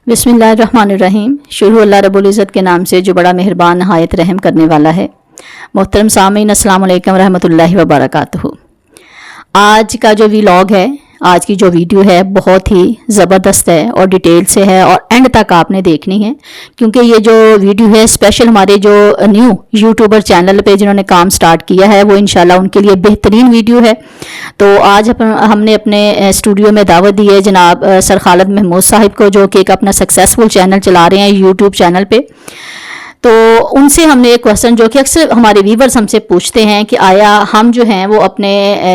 बिस्मिल्लाहिर्रहमानिर्रहीम। शुरू अल्लाह रब्बुल इज़्ज़त के नाम से जो बड़ा मेहरबान नहायत रहम करने वाला है। मोहतरम सामीन अस्सलाम वालेकुम रहमतुल्लाहि व बरकातुहू। आज का जो व्लॉग है, आज की जो वीडियो है बहुत ही ज़बरदस्त है और डिटेल से है और एंड तक आपने देखनी है, क्योंकि ये जो वीडियो है स्पेशल हमारे जो न्यू यूट्यूबर चैनल पे जिन्होंने काम स्टार्ट किया है वो इंशाल्लाह उनके लिए बेहतरीन वीडियो है। तो आज हमने अपने स्टूडियो में दावत दी है जनाब सर खालिद महमूद साहिब को, जो कि एक अपना सक्सेसफुल चैनल चला रहे हैं यूट्यूब चैनल पे। तो उनसे हमने एक क्वेश्चन जो कि अक्सर हमारे व्यूवर्स हमसे पूछते हैं कि आया हम जो हैं वो अपने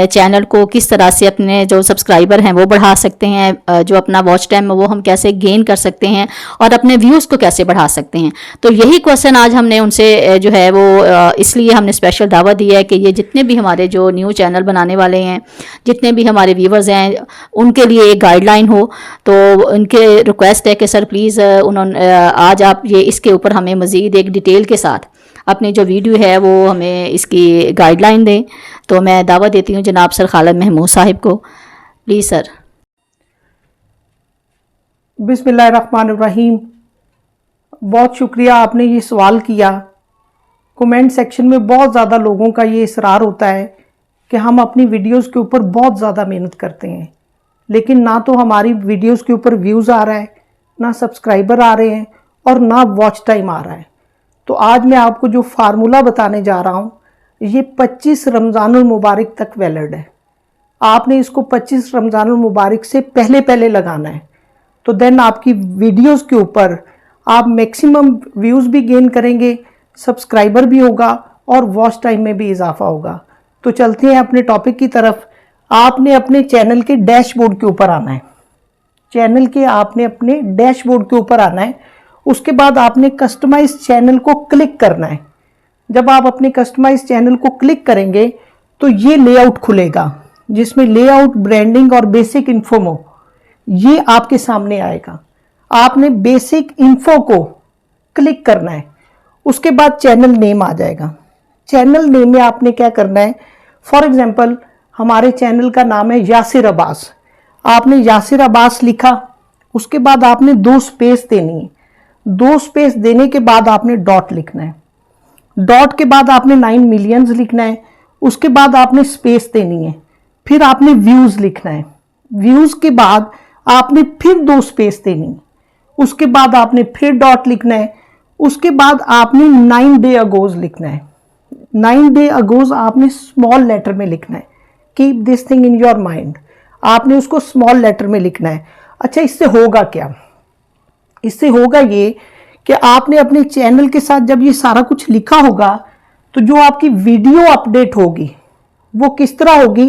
चैनल को किस तरह से अपने जो सब्सक्राइबर हैं वो बढ़ा सकते हैं, जो अपना वॉच टाइम है वो हम कैसे गेन कर सकते हैं और अपने व्यूज़ को कैसे बढ़ा सकते हैं। तो यही क्वेश्चन आज हमने उनसे जो है वो इसलिए हमने स्पेशल दावत दी है कि ये जितने भी हमारे जो न्यू चैनल बनाने वाले हैं, जितने भी हमारे व्यूवर्स हैं, उनके लिए एक गाइडलाइन हो। तो उनके रिक्वेस्ट है कि सर प्लीज़ उन्होंने आज आप ये इसके ऊपर हमें मज़ीद एक डिटेल के साथ अपनी जो वीडियो है वो हमें इसकी गाइडलाइन दें। तो मैं दावत देती हूँ जनाब सर खालिद महमूद साहिब को। Please sir. बिस्मिल्लाहिर्रहमानिर्रहीम। बहुत शुक्रिया आपने ये सवाल किया। कमेंट सेक्शन में बहुत ज़्यादा लोगों का ये इसरार होता है कि हम अपनी वीडियोस के ऊपर बहुत ज़्यादा मेहनत करते हैं, लेकिन ना तो हमारी वीडियोस के ऊपर व्यूज़ आ रहा है, ना सब्सक्राइबर आ रहे हैं और ना वॉच टाइम आ रहा है। तो आज मैं आपको जो फार्मूला बताने जा रहा हूँ ये 25 रमज़ानुल मुबारक तक वैलिड है। आपने इसको 25 रमज़ानुल मुबारक से पहले लगाना है, तो देन आपकी वीडियोस के ऊपर आप मैक्सिमम व्यूज़ भी गेन करेंगे, सब्सक्राइबर भी होगा और वॉच टाइम में भी इजाफा होगा। तो चलते हैं अपने टॉपिक की तरफ। आपने अपने चैनल के डैशबोर्ड के ऊपर आना है। चैनल के आपने अपने डैशबोर्ड के ऊपर आना है। उसके बाद आपने कस्टमाइज चैनल को क्लिक करना है। जब आप अपने कस्टमाइज चैनल को क्लिक करेंगे तो ये लेआउट खुलेगा जिसमें लेआउट, ब्रांडिंग और बेसिक इन्फो ये आपके सामने आएगा। आपने बेसिक इन्फो को क्लिक करना है। उसके बाद चैनल नेम आ जाएगा। चैनल नेम में आपने क्या करना है, फॉर एग्जांपल हमारे चैनल का नाम है यासिर अब्बास। आपने यासिर अब्बास लिखा, उसके बाद आपने 2 स्पेस देनी है। 2 स्पेस देने के बाद आपने डॉट लिखना है। डॉट के बाद आपने 9 मिलियंस लिखना है। उसके बाद आपने स्पेस देनी है। फिर आपने व्यूज़ लिखना है। व्यूज़ के बाद आपने फिर 2 स्पेस देनी है। उसके बाद आपने फिर डॉट लिखना है। उसके बाद आपने 9 डे अगोज लिखना है। 9 डे अगोज आपने स्मॉल लेटर में लिखना है। Keep this thing in your mind. आपने उसको स्मॉल लेटर में लिखना है। अच्छा, इससे होगा क्या? इससे होगा ये कि आपने अपने चैनल के साथ जब ये सारा कुछ लिखा होगा तो जो आपकी वीडियो अपडेट होगी वो किस तरह होगी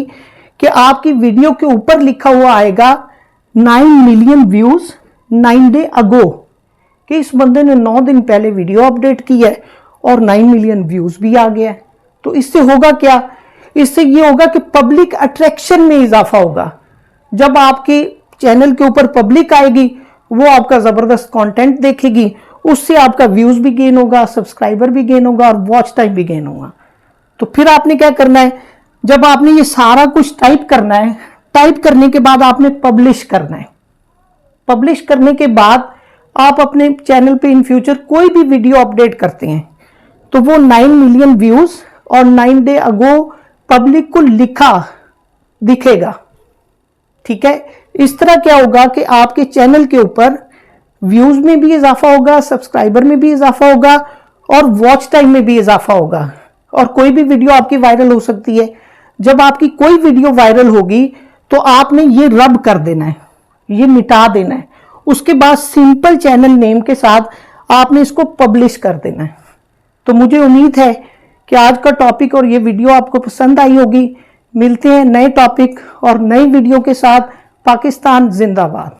कि आपकी वीडियो के ऊपर लिखा हुआ आएगा 9 मिलियन व्यूज 9 डे अगो, कि इस बंदे ने 9 दिन पहले वीडियो अपडेट की है और 9 मिलियन व्यूज भी आ गया है। तो इससे होगा क्या? इससे ये होगा कि पब्लिक अट्रैक्शन में इजाफा होगा। जब आपके चैनल के ऊपर पब्लिक आएगी वो आपका ज़बरदस्त कंटेंट देखेगी, उससे आपका व्यूज़ भी गेन होगा, सब्सक्राइबर भी गेन होगा और वॉच टाइम भी गेन होगा। तो फिर आपने क्या करना है, जब आपने ये सारा कुछ टाइप करना है, टाइप करने के बाद आपने पब्लिश करना है। पब्लिश करने के बाद आप अपने चैनल पे इन फ्यूचर कोई भी वीडियो अपडेट करते हैं तो वो 9 मिलियन व्यूज़ और 9 डे अगो पब्लिक को लिखा दिखेगा। ठीक है, इस तरह क्या होगा कि आपके चैनल के ऊपर व्यूज में भी इजाफा होगा, सब्सक्राइबर में भी इजाफा होगा और वॉच टाइम में भी इजाफा होगा। और कोई भी वीडियो आपकी वायरल हो सकती है। जब आपकी कोई वीडियो वायरल होगी तो आपने ये रब कर देना है, ये मिटा देना है। उसके बाद सिंपल चैनल नेम के साथ आपने इसको पब्लिश कर देना है। तो मुझे उम्मीद है कि आज का टॉपिक और ये वीडियो आपको पसंद आई होगी। मिलते हैं नए टॉपिक और नई वीडियो के साथ। पाकिस्तान जिंदाबाद।